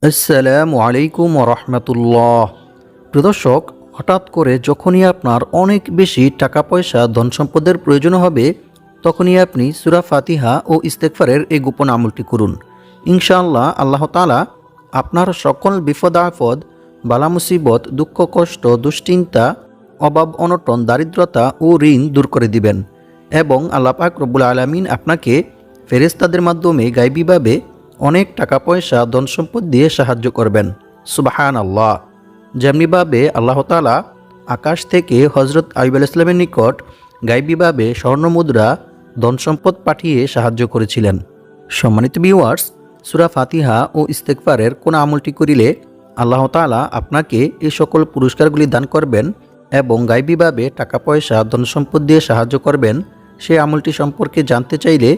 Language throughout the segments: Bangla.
আসসালামু আলাইকুম রহমতুল্লাহ। প্রদর্শক, হঠাৎ করে যখনই আপনার অনেক বেশি টাকা পয়সা ধন সম্পদের প্রয়োজন হবে, তখনই আপনি সূরা ফাতিহা ও ইস্তেগফারের এই গোপন আমলটি করুন। ইনশাআল্লাহ আল্লাহ তাআলা আপনার সকল বিপদ আপদ, বালা মুসিবত, দুঃখ কষ্ট, দুশ্চিন্তা, অভাব অনটন, দারিদ্রতা ও ঋণ দূর করে দিবেন এবং আল্লাহ পাক রব্বুল আলামিন আপনাকে ফেরেশতাদের মাধ্যমে গায়বীভাবে অনেক টাকা পয়সা ধন সম্পদ দিয়ে সাহায্য করবেন। সুবহানাল্লাহ। যেমনিভাবে আল্লাহ তাআলা আকাশ থেকে হজরত আইয়ুব আলাইহিস সালামের নিকট গায়বীভাবে স্বর্ণ মুদ্রা, ধন সম্পদ পাঠিয়ে সাহায্য করেছিলেন। সম্মানিত ভিউয়ার্স, সূরা ফাতিহা ও ইস্তেগফারের কোন আমলটি করিলে আল্লাহ তাআলা আপনাকে এই সকল পুরস্কারগুলি দান করবেন এবং গায়বীভাবে টাকা পয়সা ধন সম্পদ দিয়ে সাহায্য করবেন, সেই আমলটি সম্পর্কে জানতে চাইলে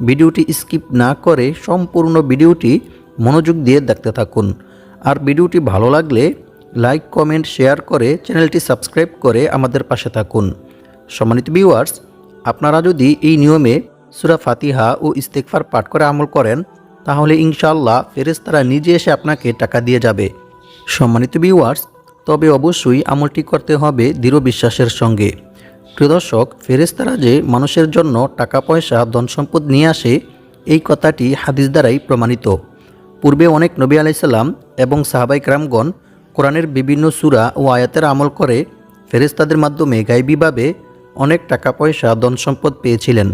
ভিডিওটি স্কিপ না করে সম্পূর্ণ ভিডিওটি মনোযোগ দিয়ে দেখতে থাকুন। আর ভিডিওটি ভালো লাগলে লাইক, কমেন্ট, শেয়ার করে চ্যানেলটি সাবস্ক্রাইব করে আমাদের পাশে থাকুন। সম্মানিত ভিউয়ার্স, আপনারা যদি এই নিয়মে সূরা ফাতিহা ও ইস্তেগফার পাঠ করে আমল করেন, তাহলে ইনশাআল্লাহ ফেরেশতারা নিজে এসে আপনাকে টাকা দিয়ে যাবে। সম্মানিত ভিউয়ার্স, তবে অবশ্যই আমলটি করতে হবে দৃঢ় বিশ্বাসের সঙ্গে। প্রিয় দর্শক, ফেরেশতারা যে মানুষের জন্য টাকা পয়সা ধন সম্পদ নিয়ে আসে, এই কথাটি হাদিস দ্বারাই প্রমাণিত। পূর্বে অনেক নবী আলাইহিস সালাম এবং সাহাবায়ে কেরামগণ কোরআনের বিভিন্ন সূরা ও আয়াতের আমল করে ফেরেশতাদের মাধ্যমে গায়বীভাবে অনেক টাকা পয়সা ধন সম্পদ পেয়েছিলেন,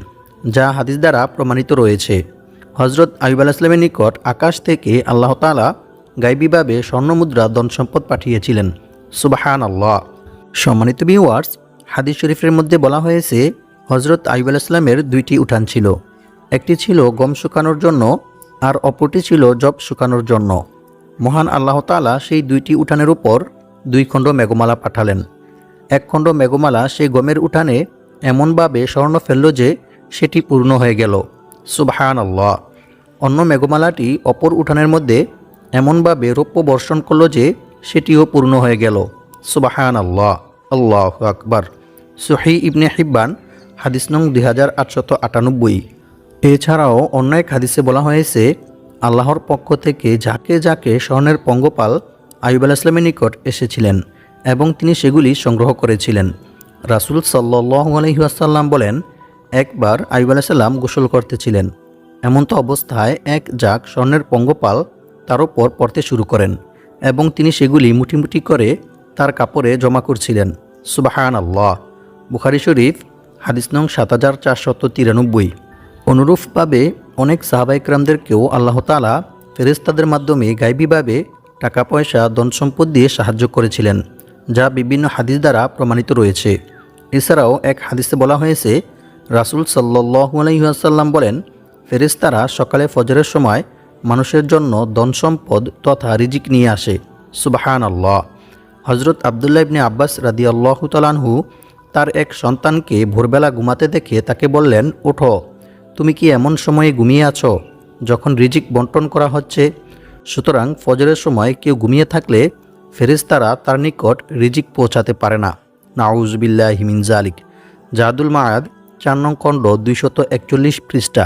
যা হাদিস দ্বারা প্রমাণিত রয়েছে। হজরত আইয়ুব আলাইহিস সালামের নিকট আকাশ থেকে আল্লাহ তাআলা গায়বীভাবে স্বর্ণমুদ্রা ধন সম্পদ পাঠিয়েছিলেন। সুবহানাল্লাহ। সম্মানিত ভিউয়ার্স, হাদিস শরীফের মধ্যে বলা হয়েছে হজরত আইয়ুব আলাইহিস সালামের দুইটি উঠান ছিল। একটি ছিল গম শুকানোর জন্য আর অপরটি ছিল যব শুকানোর জন্য। মহান আল্লাহ তাআলা সেই দুইটি উঠানের উপর 2 খণ্ড মেঘমালা পাঠালেন। 1 খণ্ড মেঘমালা সেই গমের উঠানে এমনভাবে স্বর্ণ ফেলল যে সেটি পূর্ণ হয়ে গেল। সুবহানাল্লাহ। অন্য মেঘমালাটি অপর উঠানের মধ্যে এমনভাবে রৌপ্য বর্ষণ করল যে সেটিও পূর্ণ হয়ে গেল। সুবহানাল্লাহ। আল্লাহু আকবার। সহিহ ইবনে হিব্বান হাদিস নং 2898। এছাড়াও অন্য এক হাদিসে বলা হয়েছে, আল্লাহর পক্ষ থেকে যাকে যাকে স্বর্ণের পঙ্গপাল আইয়ুব আলাইহিস সালামের নিকট এসেছিলেন এবং তিনি সেগুলি সংগ্রহ করেছিলেন। রাসূল সাল্লাল্লাহু আলাইহি ওয়াসাল্লাম বলেন, একবার আইয়ুব আলাইহিস সালাম গোসল করতেছিলেন। এমন্ত অবস্থায় এক ঝাঁক স্বর্ণের পঙ্গপাল তার উপর পড়তে শুরু করেন এবং তিনি সেগুলি মুঠি মুঠি করে তার কাপড়ে জমা করছিলেন। সুবহানাল্লাহ। বুখারী শরীফ হাদিস নং 7493। অনুরূপভাবে অনেক সাহাবায়ে কেরামদেরকেও আল্লাহ তাআলা ফেরেশতাদের মাধ্যমে গায়বীভাবে টাকা পয়সা ধন সম্পদ দিয়ে সাহায্য করেছিলেন, যা বিভিন্ন হাদিস দ্বারা প্রমাণিত রয়েছে। এছাড়াও এক হাদিসে বলা হয়েছে, রাসূল সাল্লাল্লাহু আলাইহি ওয়াসাল্লাম বলেন, ফেরেশতারা সকালে ফজরের সময় মানুষের জন্য ধন সম্পদ তথা রিজিক নিয়ে আসে। সুবহানাল্লাহ। হজরত আবদুল্লাহ ইবনে আব্বাস রাদিয়াল্লাহু তাআলা আনহু তার এক সন্তানকে ভোরবেলা ঘুমাতে দেখে তাকে বললেন, ওঠো, তুমি কি এমন সময়ে ঘুমিয়ে আছো যখন রিজিক বন্টন করা হচ্ছে? সুতরাং ফজরের সময় কেউ ঘুমিয়ে থাকলে ফেরেশতারা তার নিকট রিজিক পৌঁছাতে পারে না। নাউযুবিল্লাহি মিন যালিক। জাদুল মাআদ 4 নং খণ্ড 241 পৃষ্ঠা।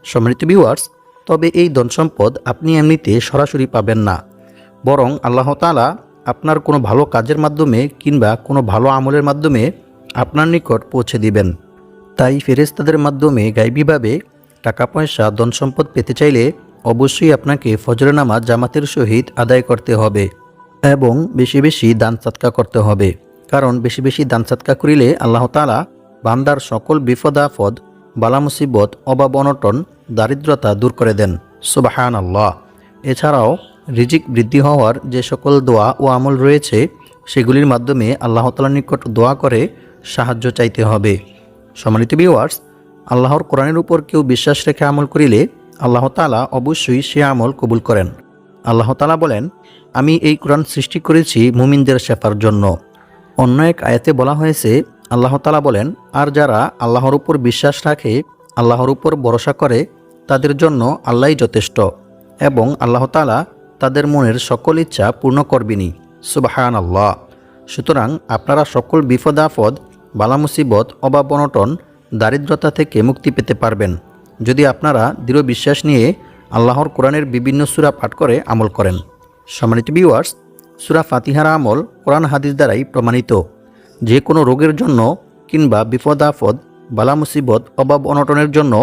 সম্মানিত ভিউয়ার্স, তবে এই ধন সম্পদ আপনি এমনিতে সরাসরি পাবেন না, বরং আল্লাহ তাআলা আপনার কোনো ভালো কাজের মাধ্যমে কিংবা কোনো ভালো আমলের মাধ্যমে আপনার নিকট পৌঁছে দিবেন। তাই ফেরেশতাদের মাধ্যমে গায়বীভাবে টাকা পয়সা ধন সম্পদ পেতে চাইলে অবশ্যই আপনাকে ফজরের নামাজ জামাতের সহিত আদায় করতে হবে এবং বেশি বেশি দান সাদকা করতে হবে। কারণ বেশি বেশি দান সাদকা করিলে আল্লাহ তাআলা বান্দার সকল বিপদ আপদ, বালা মুসিবত, অভাব অনটন, দারিদ্রতা দূর করে দেন। সুবহানাল্লাহ। এছাড়াও রিজিক বৃদ্ধি হওয়ার যে সকল দোয়া ও আমল রয়েছে, সেগুলির মাধ্যমে আল্লাহ তাআলার নিকট দোয়া করে সাহায্য চাইতে হবে। সম্মানিত ভিউয়ার্স, আল্লাহর কোরআনের উপর কেউ বিশ্বাস রেখে আমল করিলে আল্লাহ তাআলা অবশ্যই সে আমল কবুল করেন। আল্লাহ তাআলা বলেন, আমি এই কোরআন সৃষ্টি করেছি মুমিনদের শেফার জন্য। অন্য এক আয়াতে বলা হয়েছে, আল্লাহ তাআলা বলেন, আর যারা আল্লাহর উপর বিশ্বাস রাখে, আল্লাহর উপর ভরসা করে, তাদের জন্য আল্লাহই যথেষ্ট এবং আল্লাহ তাআলা তাদের মনের সকল ইচ্ছা পূর্ণ করবেনই। সুবহানাল্লাহ। সুতরাং আপনারা সকল বিপদ আপদ, বালা মুসিবত, অভাব অনটন, দারিদ্রতা থেকে মুক্তি পেতে পারবেন যদি আপনারা দৃঢ় বিশ্বাস নিয়ে আল্লাহর কোরআনের বিভিন্ন সূরা পাঠ করে আমল করেন। সম্মানিত ভিউয়ার্স, সূরা ফাতিহার আমল কোরআন হাদিস দ্বারাই প্রমাণিত। যে কোনো রোগের জন্য কিংবা বিপদ আপদ, বালা মুসিবত, অভাব অনটনের জন্য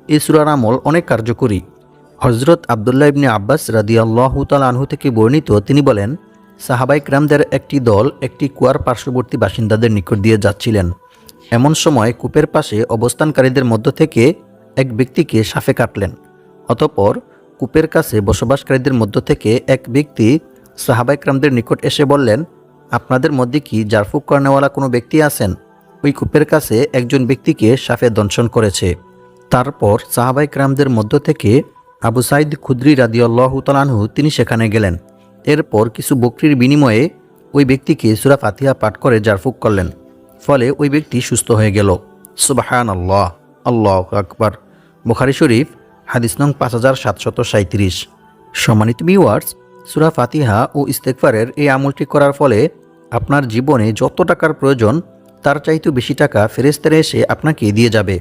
এই সূরার আমল অনেক কার্যকরী। হযরত আব্দুল্লাহ ইবনে আব্বাস রাদিয়াল্লাহু তাআলা আনহু থেকে বর্ণিত, তিনি বলেন, সাহাবায়ে কেরামদের একটি দল একটি কুয়ার পার্শ্ববর্তী বাসিন্দাদের নিকট দিয়ে যাচ্ছিলেন। এমন সময় কূপের পাশে অবস্থানকারীদের মধ্য থেকে এক ব্যক্তিকে সাপে কাটলেন। অতঃপর কূপের কাছে বসবাসকারীদের মধ্য থেকে এক ব্যক্তি সাহাবায়ে কেরামদের নিকট এসে বললেন, আপনাদের মধ্যে কি জারফুক কর্নেওয়ালা কোনো ব্যক্তি আছেন? ওই কূপের কাছে একজন ব্যক্তিকে সাপে দংশন করেছে। তারপর সাহাবায়ে কেরামদের মধ্য থেকে আবু সাঈদ খুদরি রাদিয়াল্লাহু তাআলা আনহু তিনি সেখানে গেলেন। এরপর কিছু বকরির বিনিময়ে ওই ব্যক্তিকে সূরা ফাতিহা পাঠ করে জারফুক করলেন। ফলে ওই ব্যক্তি সুস্থ হয়ে গেল। সুবহানাল্লাহ, আল্লাহু আকবার। বুখারী শরীফ, হাদিস নং 5737। সম্মানিত ভিউয়ার্স, সূরা ফাতিহা ও ইস্তেগফারের এই আমলটি করার ফলে আপনার জীবনে যত টাকার প্রয়োজন তার চাইতেও বেশি টাকা ফেরেশতারা এসে আপনাকে দিয়ে যাবে।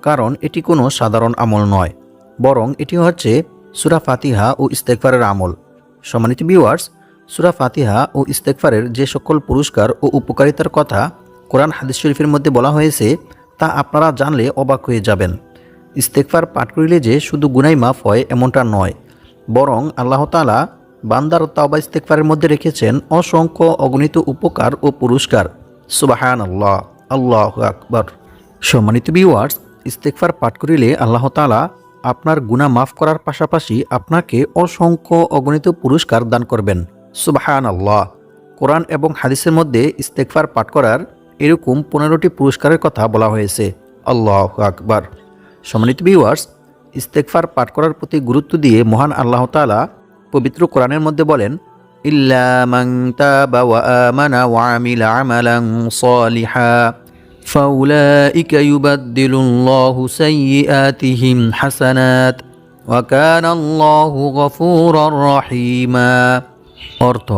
কারণ এটি কোনো সাধারণ আমল নয়, বরং এটি হচ্ছে সূরা ফাতিহা ও ইস্তেগফারের আমল। সম্মানিত ভিউয়ার্স, সূরা ফাতিহা ও ইস্তেগফারের যে সকল পুরস্কার ও উপকারিতার কথা কোরআন হাদিস শরীফের মধ্যে বলা হয়েছে তা আপনারা জানলে অবাক হয়ে যাবেন। ইস্তেগফার পাঠ করিলে যে শুধু গুনাহ মাফ হয় এমনটা নয়, বরং আল্লাহ তাআলা বান্দার তাওবা ইস্তেগফারের মধ্যে রেখেছেন অসংখ্য অগণিত উপকার ও পুরস্কার। সুবহানাল্লাহ, আল্লাহু আকবার। সম্মানিত ভিউয়ার্স, ইস্তেগফার পাঠ করিলে আল্লাহ তাআলা আপনার গুনাহ মাফ করার পাশাপাশি আপনাকে অসংখ্য অগণিত পুরস্কার দান করবেন। সুবহানাল্লাহ। কোরআন এবং হাদিসের মধ্যে ইস্তেগফার পাঠ করার এরকম 15টি পুরস্কারের কথা বলা হয়েছে। আল্লাহু আকবার। সম্মানিত ভিউয়ার্স, ইস্তেগফার পাঠ করার প্রতি গুরুত্ব দিয়ে মহান আল্লাহ তাআলা পবিত্র কোরআনের মধ্যে বলেন, ইল্লা মান তাবা ওয়া আমানা ওয়া আমিলা আমালান সালিহা ফাউলাইকা ইউবাদদিলুল্লাহু সাইয়্যাতিহিম হাসানাত ওয়া কানাল্লাহু গফুরার রহিমা। অর্থ,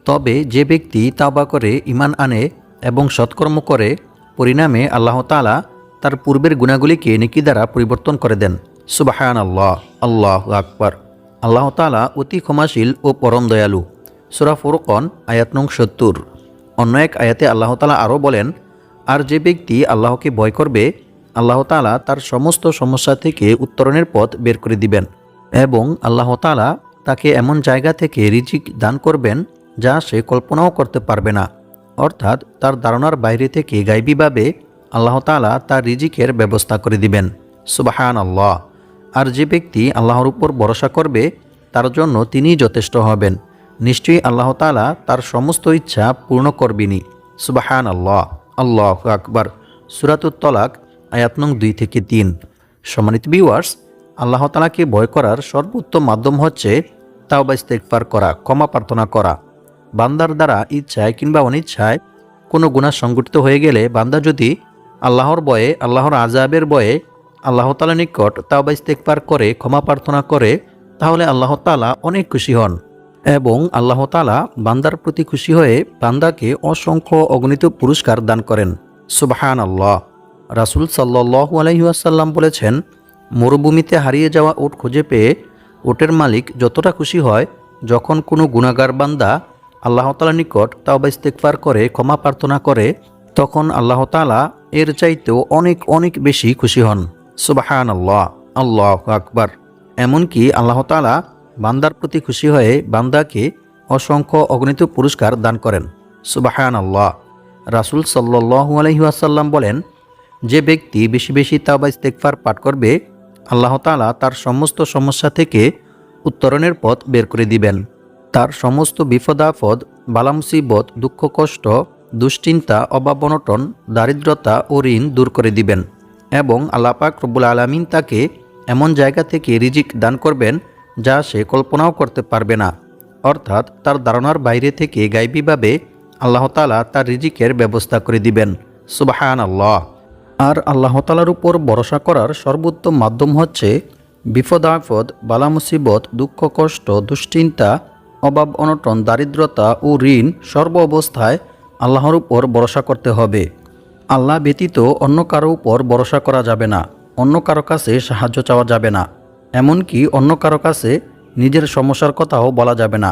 তবে যে ব্যক্তি তাওবা করে ঈমান আনে এবং সৎকর্ম করে, পরিণামে আল্লাহ তাআলা তার পূর্বের গুনাহগুলিকে নেকি দ্বারা পরিবর্তন করে দেন। সুবহানাল্লাহ, আল্লাহু আকবার। আল্লাহ তাআলা অতি ক্ষমাশীল ও পরম দয়ালু। সূরা ফুরকান আয়াত নং 70। অন্য এক আয়াতে আল্লাহ তাআলা আরও বলেন, আর যে ব্যক্তি আল্লাহকে ভয় করবে, আল্লাহ তাআলা তার সমস্ত সমস্যা থেকে উত্তরণের পথ বের করে দিবেন এবং আল্লাহ তাআলা তাকে এমন জায়গা থেকে রিজিক দান করবেন যা সে কল্পনাও করতে পারবে না। অর্থাৎ তার ধারণার বাইরে থেকে গায়বীভাবে আল্লাহ তাআলা তার রিজিকের ব্যবস্থা করে দিবেন। সুবহানাল্লাহ। আর যে ব্যক্তি আল্লাহর উপর ভরসা করবে তার জন্য তিনিই যথেষ্ট হবেন। নিশ্চয়ই আল্লাহ তাআলা তার সমস্ত ইচ্ছা পূর্ণ করবেনই। সুবহানাল্লাহ, আল্লাহু আকবার। সূরাতুত তলাক আয়াত নং 2-3। সম্মানিত ভিউয়ার্স, আল্লাহ তাআলাকে ভয় করার সর্বোত্তম মাধ্যম হচ্ছে তাওবা ইস্তেগফার করা, ক্ষমা প্রার্থনা করা। বান্দার দ্বারা ইচ্ছায় কিংবা অনিচ্ছায় কোনো গুনাহ সংঘটিত হয়ে গেলে বান্দা যদি আল্লাহর ভয়ে, আল্লাহর আযাবের ভয়ে আল্লাহ তাআলার নিকট তাওবা ইস্তেগফার করে ক্ষমা প্রার্থনা করে, তাহলে আল্লাহ তাআলা অনেক খুশি হন এবং আল্লাহ তাআলা বান্দার প্রতি খুশি হয়ে বান্দাকে অসংখ্য অগণিত পুরস্কার দান করেন। সুবহানাল্লাহ। রাসূল সাল্লাল্লাহু আলাইহি ওয়াসাল্লাম বলেছেন, মরুভূমিতে হারিয়ে যাওয়া উট খুঁজে পেয়ে উটের মালিক যতটা খুশি হয় যখন কোনো গুনাহগার বান্দা আল্লাহ তাআলার নিকট তাওবা ইস্তেগফার করে ক্ষমা প্রার্থনা করে, তখন আল্লাহ তাআলা এর চাইতেও অনেক অনেক বেশি খুশি হন। সুবহানাল্লাহ, আল্লাহু আকবার। এমনকি আল্লাহ তাআলা বান্দার প্রতি খুশি হয়ে বান্দাকে অসংখ্য অগণিত পুরস্কার দান করেন। সুবহানাল্লাহ। রাসূল সাল্লাল্লাহু আলাইহি ওয়াসাল্লাম বলেন, যে ব্যক্তি বেশি বেশি তাওবা ইস্তেগফার পাঠ করবে, আল্লাহ তাআলা তার সমস্ত সমস্যা থেকে উত্তরণের পথ বের করে দিবেন। তার সমস্ত বিপদ আপদ, বালা মুসিবত, দুঃখ কষ্ট, দুশ্চিন্তা, অভাব অনটন, দারিদ্রতা ও ঋণ দূর করে দিবেন এবং আল্লাহ পাক রব্বুল আলামিন তাকে এমন জায়গা থেকে রিজিক দান করবেন যা সে কল্পনাও করতে পারবে না। অর্থাৎ তার ধারণার বাইরে থেকে গায়বীভাবে আল্লাহ তাআলা তার রিজিকের ব্যবস্থা করে দিবেন। সুবহানাল্লাহ। আর আল্লাহ তাআলার উপর ভরসা করার সর্বোত্তম মাধ্যম হচ্ছে বিপদ আপদ, বালা মুসিবত, দুঃখ কষ্ট, দুশ্চিন্তা, অভাব অনটন, দারিদ্রতা ও ঋণ সর্ব অবস্থায় আল্লাহর উপর ভরসা করতে হবে। আল্লাহ ব্যতীত অন্য কারো উপর ভরসা করা যাবে না, অন্য কারো কাছে সাহায্য চাওয়া যাবে না। এমনকি অন্য কারো কাছে নিজের সমস্যার কথাও বলা যাবে না,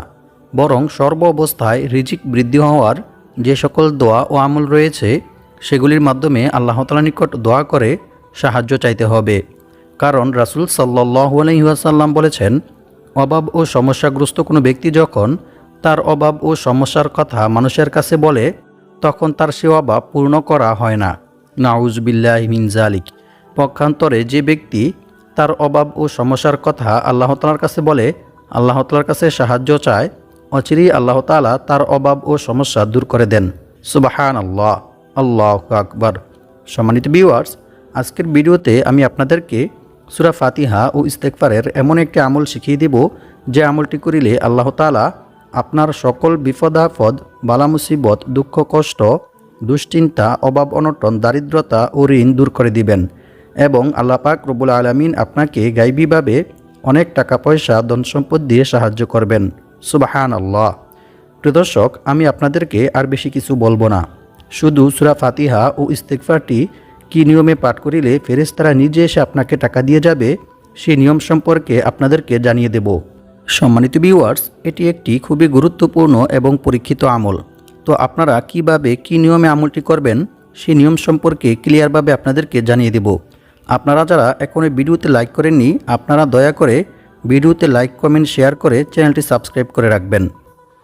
বরং সর্ব অবস্থায় রিজিক বৃদ্ধি হওয়ার যে সকল দোয়া ও আমল রয়েছে সেগুলির মাধ্যমে আল্লাহ তাআলার নিকট দোয়া করে সাহায্য চাইতে হবে। কারণ রাসূল সাল্লাল্লাহু আলাইহি ওয়াসাল্লাম বলেছেন, অভাব ও সমস্যাগ্রস্ত কোনো ব্যক্তি যখন তার অভাব ও সমস্যার কথা মানুষের কাছে বলে তখন তার সে অভাব পূর্ণ করা হয় না। নাউজুবিল্লাহি মিন যালিক। পক্ষান্তরে যে ব্যক্তি তার অভাব ও সমস্যার কথা আল্লাহ তাআলার কাছে বলে, আল্লাহ তাআলার কাছে সাহায্য চায়, অচিরেই আল্লাহ তাআলা তার অভাব ও সমস্যা দূর করে দেন। সুবহানাল্লাহ, আল্লাহু আকবার। সম্মানিত ভিউয়ার্স, আজকের ভিডিওতে আমি আপনাদেরকে সূরা ফাতিহা ও ইস্তেগফারের এমন একটি আমল শিখিয়ে দেব যে আমলটি করিলে আল্লাহ তাআলা আপনার সকল বিপদ-আপদ, বালা মুসিবত, দুঃখ কষ্ট, দুশ্চিন্তা, অভাব অনটন, দারিদ্রতা ও ঋণ দূর করে দিবেন এবং আল্লাহ পাক রব্বুল আলামিন আপনাকে গায়বীভাবে অনেক টাকা পয়সা ধন সম্পদ দিয়ে সাহায্য করবেন। সুবহানাল্লাহ। প্রিয় দর্শক, আমি আপনাদেরকে আর বেশি কিছু বলবো না, শুধু সূরা ফাতিহা ও ইস্তেগফারটি কী নিয়মে পাঠ করিলে ফেরেশতারা নিজে এসে আপনাকে টাকা দিয়ে যাবে সেই নিয়ম সম্পর্কে আপনাদেরকে জানিয়ে দেব। সম্মানিত ভিউয়ার্স, এটি একটি খুবই গুরুত্বপূর্ণ এবং পরীক্ষিত আমল। তো আপনারা কিভাবে কী নিয়মে আমলটি করবেন সেই নিয়ম সম্পর্কে ক্লিয়ারভাবে আপনাদেরকে জানিয়ে দেব। আপনারা যারা এখন এই ভিডিওতে লাইক করেননি, আপনারা দয়া করে ভিডিওতে লাইক, কমেন্ট, শেয়ার করে চ্যানেলটি সাবস্ক্রাইব করে রাখবেন।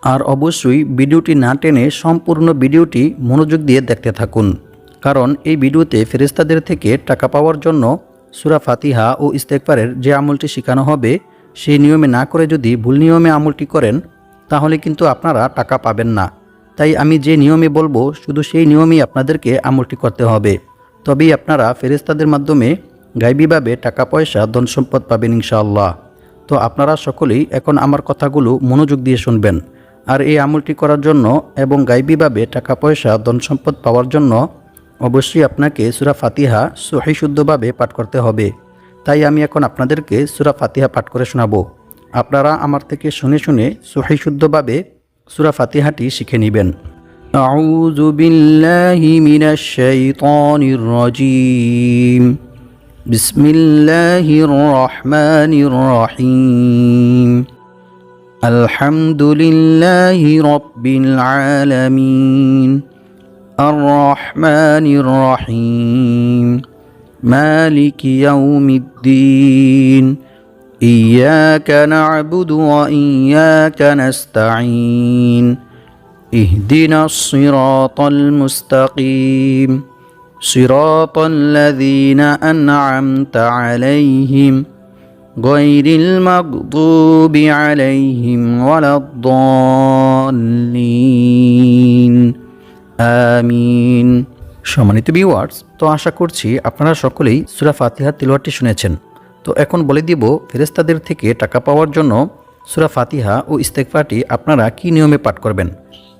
আর অবশ্যই ভিডিওটি না টেনে সম্পূর্ণ ভিডিওটি মনোযোগ দিয়ে দেখতে থাকুন, কারণ এই ভিডিওতে ফেরেশতাদের থেকে টাকা পাওয়ার জন্য সূরা ফাতিহা ও ইস্তেগফারের যে আমলটি শেখানো হবে সেই নিয়মে না করে যদি ভুল নিয়মে আমলটি করেন তাহলে কিন্তু আপনারা টাকা পাবেন না। তাই আমি যে নিয়মে বলবো শুধু সেই নিয়মেই আপনাদেরকে আমলটি করতে হবে, তবেই আপনারা ফেরেশতাদের মাধ্যমে গায়বীভাবে টাকা পয়সা ধন সম্পদ পাবেন ইনশাআল্লাহ। তো আপনারা সকলেই এখন আমার কথাগুলো মনোযোগ দিয়ে শুনবেন। আর এই আমলটি করার জন্য এবং গায়বীভাবে টাকা পয়সা ধন সম্পদ পাওয়ার জন্য অবশ্যই আপনাকে সূরা ফাতিহা সহিহ শুদ্ধভাবে পাঠ করতে হবে। তাই আমি এখন আপনাদেরকে সূরা ফাতিহা পাঠ করে শোনাবো। আপনারা আমার থেকে শুনে শুনে সহিহ শুদ্ধভাবে সূরা ফাতিহাটি শিখে নেবেন। আউযু বিল্লাহি মিনাশ শাইতানির রাজীম। বিসমিল্লাহির রহমানির রহিম। আলহামদুলিল্লাহি রাব্বিল আলামিন। আর রহমানির রহিম। মালিকি ইয়াউমিদ্দিন। ইয়্যাকা না'বুদু ওয়া ইয়্যাকা নাস্তাঈন। ইহদিনাস সিরাতাল মুস্তাকিম। সিরাতাল লাযীনা আন'আমতা আলাইহিম গায়রিল মাগদুবি আলাইহিম ওয়ালাদ-দাল্লিন। আমিন। সম্মানিত ভিউয়ার্স, তো আশা করছি আপনারা সকলেই সূরা ফাতিহার তিলাওয়াতটি শুনেছেন। তো এখন বলে দিব ফেরেশতাদের থেকে টাকা পাওয়ার জন্য সূরা ফাতিহা ও ইস্তেগফারটি আপনারা কী নিয়মে পাঠ করবেন।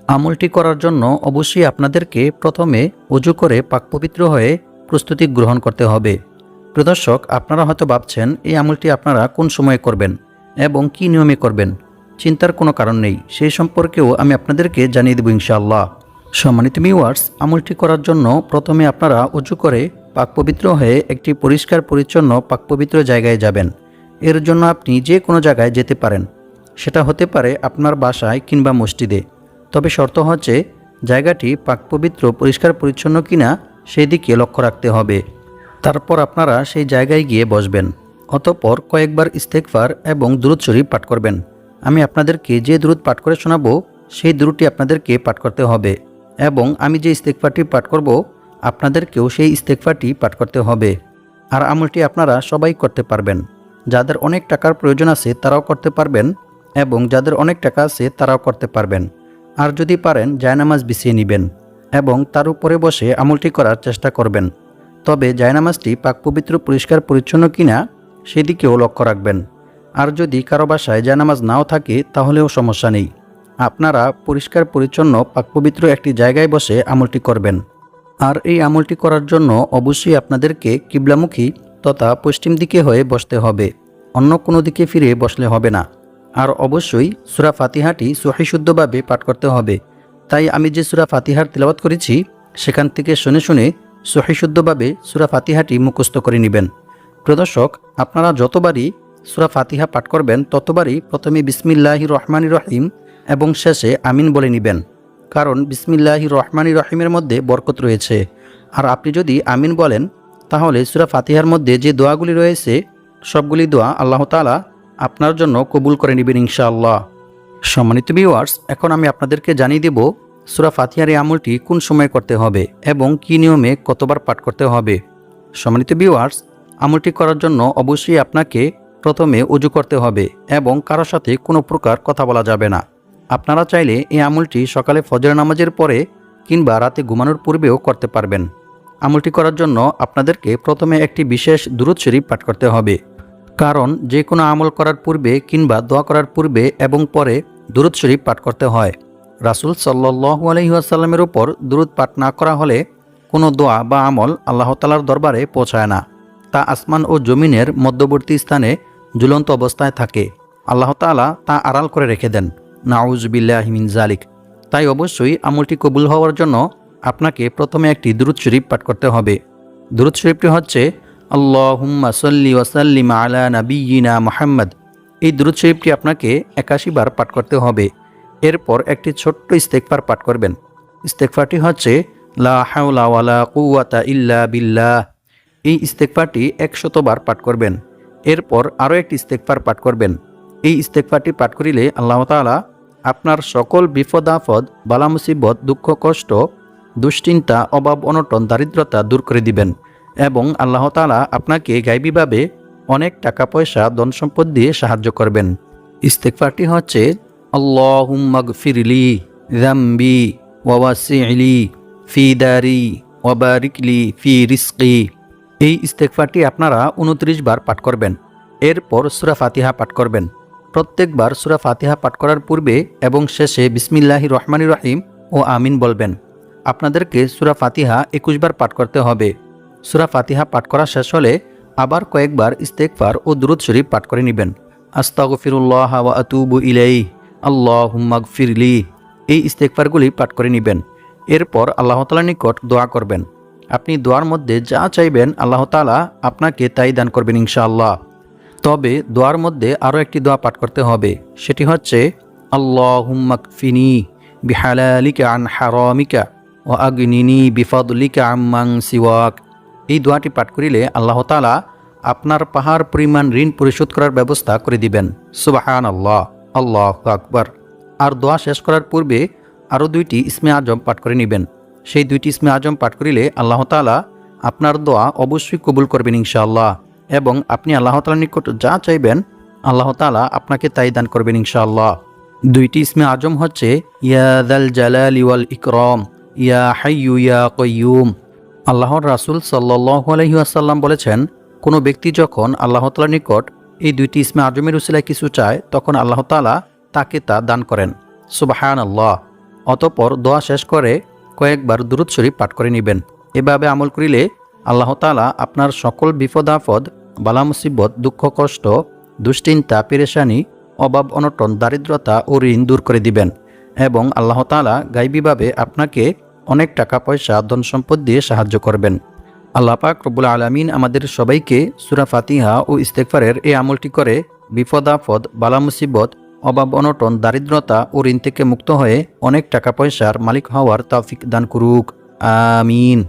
আমলটি করার জন্য অবশ্যই আপনাদেরকে প্রথমে ওযু করে পাক পবিত্র হয়ে প্রস্তুতি গ্রহণ করতে হবে। প্রিয় দর্শক, আপনারা হয়তো ভাবছেন এই আমলটি আপনারা কোন সময়ে করবেন এবং কী নিয়মে করবেন। চিন্তার কোনো কারণ নেই, সেই সম্পর্কেও আমি আপনাদেরকে জানিয়ে দেব ইনশাআল্লাহ। সম্মানিত ভিউয়ার্স, আমলটি করার জন্য প্রথমে আপনারা ওযু করে পাক পবিত্র হয়ে একটি পরিষ্কার পরিচ্ছন্ন পাক পবিত্র জায়গায় যাবেন। এর জন্য আপনি যে কোনো জায়গায় যেতে পারেন, সেটা হতে পারে আপনার বাসায় কিংবা মসজিদে। তবে শর্ত হচ্ছে জায়গাটি পাক পবিত্র, পরিষ্কার পরিচ্ছন্ন কিনা সেই দিকে লক্ষ্য রাখতে হবে। তারপর আপনারা সেই জায়গায় গিয়ে বসবেন। অতঃপর কয়েকবার ইস্তেগফার এবং দুরূদ শরীফ পাঠ করবেন। আমি আপনাদেরকে যে দুরূদ পাঠ করে শোনাবো সেই দুরূদটি আপনাদেরকে পাঠ করতে হবে এবং আমি যে ইস্তেগফারটি পাঠ করব আপনাদেরকেও সেই ইস্তেগফারটি পাঠ করতে হবে। আর আমলটি আপনারা সবাই করতে পারবেন। যাদের অনেক টাকার প্রয়োজন আছে তারাও করতে পারবেন এবং যাদের অনেক টাকা আছে তারাও করতে পারবেন। আর যদি পারেন জায়নামাজ বিছিয়ে নেবেন এবং তার উপরে বসে আমলটি করার চেষ্টা করবেন। তবে জায়নামাজটি পাক পবিত্র, পরিষ্কার পরিচ্ছন্ন কিনা সেদিকেও লক্ষ্য রাখবেন। আর যদি কারো বাসায় জায়নামাজ নাও থাকে তাহলেও সমস্যা নেই, আপনারা পরিষ্কার পরিচ্ছন্ন পাক পবিত্র একটি জায়গায় বসে আমলটি করবেন। আর এই আমলটি করার জন্য অবশ্যই আপনাদেরকে কিবলামুখী তথা পশ্চিম দিকে হয়ে বসতে হবে, অন্য কোনো দিকে ফিরে বসলে হবে না। আর অবশ্যই সূরা ফাতিহাটি সহিহ শুদ্ধভাবে পাঠ করতে হবে। তাই আমি যে সূরা ফাতিহার তিলাওয়াত করেছি সেখান থেকে শুনে শুনে সহিহ শুদ্ধভাবে সূরা ফাতিহাটি মুখস্থ করে নেবেন। প্রিয় দর্শক, আপনারা যতবারই সূরা ফাতিহা পাঠ করবেন ততবারই প্রথমে বিসমিল্লাহির রহমানির রহিম এবং শেষে আমিন বলে নেবেন, কারণ বিসমিল্লাহির রহমানির রহিমের মধ্যে বরকত রয়েছে। আর আপনি যদি আমিন বলেন তাহলে সূরা ফাতিহার মধ্যে যে দোয়াগুলি রয়েছে সবগুলি দোয়া আল্লাহ তাআলা আপনার জন্য কবুল করে নেবেন ইনশাআল্লাহ। সম্মানিত ভিউয়ার্স, এখন আমি আপনাদেরকে জানিয়ে দেব সূরা ফাতিহার এই আমলটি কোন সময় করতে হবে এবং কী নিয়মে কতবার পাঠ করতে হবে। সম্মানিত ভিউয়ার্স, আমলটি করার জন্য অবশ্যই আপনাকে প্রথমে ওযু করতে হবে এবং কারোর সাথে কোনো প্রকার কথা বলা যাবে না। আপনারা চাইলে এই আমলটি সকালে ফজর নামাজের পরে কিংবা রাতে ঘুমানোর পূর্বেও করতে পারবেন। আমলটি করার জন্য আপনাদেরকে প্রথমে একটি বিশেষ দুরূদ শরীফ পাঠ করতে হবে, কারণ যে কোনো আমল করার পূর্বে কিংবা দোয়া করার পূর্বে এবং পরে দুরূদ শরীফ পাঠ করতে হয়। রাসূল সাল্লাল্লাহু আলাইহি ওয়াসাল্লামের উপর দুরূদ পাঠ না করা হলে কোনো দোয়া বা আমল আল্লাহ তাআলার দরবারে পৌঁছায় না, তা আসমান ও জমিনের মধ্যবর্তী স্থানে ঝুলন্ত অবস্থায় থাকে। আল্লাহ তাআলা তা আড়াল করে রেখে দেন। নাউযু বিল্লাহি মিন যালিক। তাই অবশ্যই আমলটি কবুল হওয়ার জন্য আপনাকে প্রথমে একটি দুরূদ শরীফ পাঠ করতে হবে। দুরূদ শরীফটি হচ্ছে আল্লাহুম্মা সাল্লি ওয়া সাল্লিম আলা নাবিয়্যিনা মুহাম্মদ। এই দুরূদ শরীফটি আপনাকে ৮১ বার পাঠ করতে হবে। এরপর একটি ছোট্ট ইস্তেগফার পাঠ করবেন। ইস্তেগফারটি হচ্ছে লা হাওলা ওয়ালা কুওয়াতা ইল্লা বিল্লাহ। এই ইস্তেগফারটি ১০০ বার পাঠ করবেন। এরপর আরও একটি ইস্তেগফার পাঠ করবেন। এই ইস্তেগফারটি পাঠ করিলে আল্লাহ তাআলা আপনার সকল বিপদ আপদ, বালা মুসিবত, দুঃখ কষ্ট, দুশ্চিন্তা, অভাব অনটন, দারিদ্রতা দূর করে দিবেন এবং আল্লাহ তাআলা আপনাকে গায়বীভাবে অনেক টাকা পয়সা, ধন সম্পদ দিয়ে সাহায্য করবেন। ইস্তেগফারটি হচ্ছে আল্লাহুম্মা গফিরলি যামবি ওয়া ওয়াসি'লি ফি দারি ওয়া বারিকলি ফি রিজকি। এই ইস্তেগফারটি আপনারা ২৯ বার পাঠ করবেন। এরপর সূরা ফাতিহা পাঠ করবেন। প্রত্যেকবার সূরা ফাতিহা পাঠ করার পূর্বে এবং শেষে বিসমিল্লাহির রহমানির রহিম ও আমিন বলবেন। আপনাদেরকে সূরা ফাতিহা ২১ বার পাঠ করতে হবে। সূরা ফাতিহা পাঠ করা শেষ হলে আবার কয়েকবার ইস্তেগফার ও দুরূদ শরীফ পাঠ করে নেবেন। আস্তাগফিরুল্লাহ ওয়া আতুবু ইলাইহি, আল্লাহুম্মা গফিরলি। এই ইস্তেগফারগুলি পাঠ করে নেবেন। এরপর আল্লাহ তাআলার নিকট দোয়া করবেন। আপনি দোয়ার মধ্যে যা চাইবেন আল্লাহ তাআলা আপনাকে তাই দান করবেন ইনশাআল্লাহ। তবে দোয়ার মধ্যে আরও একটি দোয়া পাঠ করতে হবে, সেটি হচ্ছে আল্লাহুম্মা কফিনি বিহালালিকা আন হারামিকা ওয়া আগনিনি বিফাদলিকা আম্মান সিওয়াক। এই দোয়াটি পাঠ করিলে আল্লাহ তাআলা আপনার পাহাড় পরিমাণ ঋণ পরিশোধ করার ব্যবস্থা করে দিবেন। সুবহানাল্লাহ, আল্লাহু আকবার। আর দোয়া শেষ করার পূর্বে আরও ২টি ইসমে আজম পাঠ করে নেবেন। সেই ২টি ইসমে আজম পাঠ করিলে আল্লাহ তাআলা আপনার দোয়া অবশ্যই কবুল করবেন ইনশাআল্লাহ এবং আপনি আল্লাহ তাআলার নিকট যা চাইবেন আল্লাহ তাআলা আপনাকে তাই দান করবেন ইনশাআল্লাহ। ২টি ইসমে আজম হচ্ছে ইয়া যাল জালালি ওয়াল ইকরাম, ইয়া হাইয়ু ইয়া কাইয়ুম। আল্লাহর রাসূল সাল্লাল্লাহু আলাইহি ওয়াসাল্লাম বলেছেন, কোনো ব্যক্তি যখন আল্লাহ তাআলার নিকট এই ২টি ইসমে আজমের উসিলায় কিছু চায় তখন আল্লাহ তাআলা তাকে তা দান করেন। সুবহানাল্লাহ। অতঃপর দোয়া শেষ করে কয়েকবার দুরূদ শরীফ পাঠ করে নেবেন। এভাবে আমল করিলে আল্লাহ তাআলা আপনার সকল বিপদ আপদ, বালা মুসিবত, দুঃখ কষ্ট, দুশ্চিন্তা, পেরেশানি, অভাব অনটন, দারিদ্রতা ও ঋণ দূর করে দিবেন এবং আল্লাহ তাআলা গায়বীভাবে আপনাকে অনেক টাকা পয়সা, ধন সম্পদ দিয়ে সাহায্য করবেন। আল্লাহ পাক রব্বুল আলামিন আমাদের সবাইকে সূরা ফাতিহা ও ইস্তেগফারের এই আমলটি করে বিপদ আপদ, বালা মুসিবত, অভাব অনটন, দারিদ্রতা ও ঋণ থেকে মুক্ত হয়ে অনেক টাকা পয়সার মালিক হওয়ার তৌফিক দান করুক। আমিন।